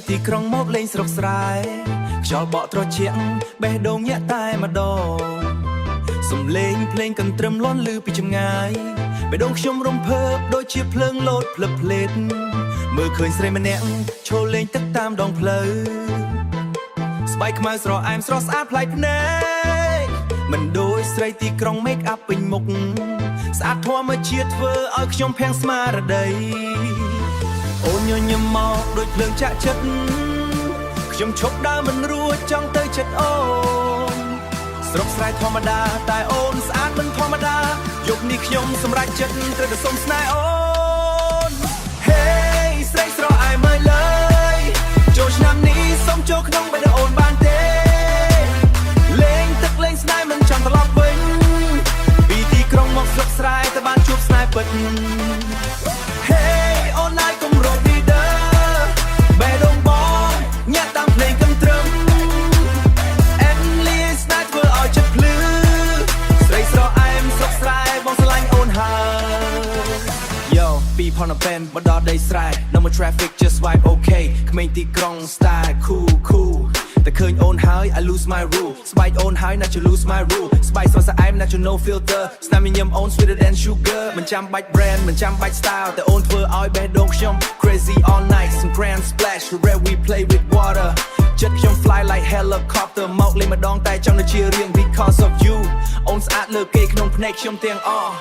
ទីក្រុងមកលេងស្រុកស្រែខ្យល់បក់ត្រជាក់បេះដូងញាក់តែម្ដងសំឡេងភ្លេងកន្ទ្រឹមលាន់ឮពីចម្ងាយបេះដូងខ្ញុំរំភើបដូចជាភ្លើងលោតភ្លឹបភ្លេតមើលឃើញស្រីម្នាក់ឈរលេងទឹកតាមដងផ្លូវស្បែកខ្មៅស្រអែមស្រស់ស្អាតប្លែកភ្នែកមិនដូចស្រីទីក្រុង make up ពេញមុខស្អាតធម្មជាតិធ្វើឲ្យខ្ញុំភាំងស្មារតីអូនញញឹមមកដូចភ្លើងចាក់ចិត្តខ្ញុំឈប់ដើរមិនរួចចង់ទៅចិត្តអូនស្រុកស្រែធម្មតាតែអូនស្អាតមិនធម្មតាយប់នេះខ្ញុំសម្រេចចិត្តត្រូវតែសុំស្នេហ៍អូន Hey ស្រីស្រអែមមើលលើយចូលឆ្នាំនេះសុំចូលក្នុងបេះដូងអូនបានទេលេងទឹកលេងស្នេហ៍មិនចង់ត្រឡប់វិញពីទីក្រុងមកស្រុកស្រែតែបានជួបស្នេហ៍ពិត Hey អូនឡាយកុំរត់ពីដើបេះដូងបងញាក់តាមភ្លេងកន្ទ្រឹម Endless night ធ្វើឲ្យចិត្តភ្លឺស្រីស្រអែមស្រុកស្រែបងស្រឡាញ់អូនហើយ Yo ពីផនបេនបដដីស្រែ No more traffic just vibe okay ក្មេងទីក្រុង style cool តែឃើញអូនហើយ I lose my rule ស្បែកអូនហើយណាស់ you lose my rule ស្បែកស្រស់ស្អាតណាស់ you no filter ស្នាមញញឹមអូន sweeter than sugar មិនចាំបាច់ brand មិនចាំបាច់ style តែអូនធ្វើឲ្យបេះដូងខ្ញុំ crazy all night some grand splash where we play with water ចិត្តខ្ញុំ fly like helicopter មកលេងម្ដងតែចង់ទៅជារៀង because of you អូនស្អាតលើគេក្នុងភ្នែកខ្ញុំទាំងអស់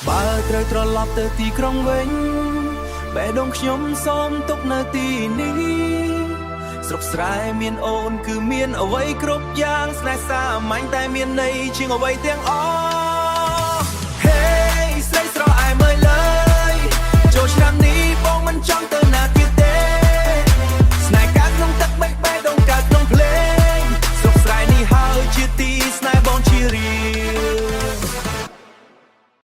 បើត្រូវត្រឡប់ទៅទីក្រុងវិញបេះដូងខ្ញុំសូមទុកនៅទីនេះស្រុកស្រែមានអូនគឺមានអ្វីគ្រប់យ៉ាងស្នេហ៍សាមញ្ញតែមានន័យជាងអ្វីទាំងអស់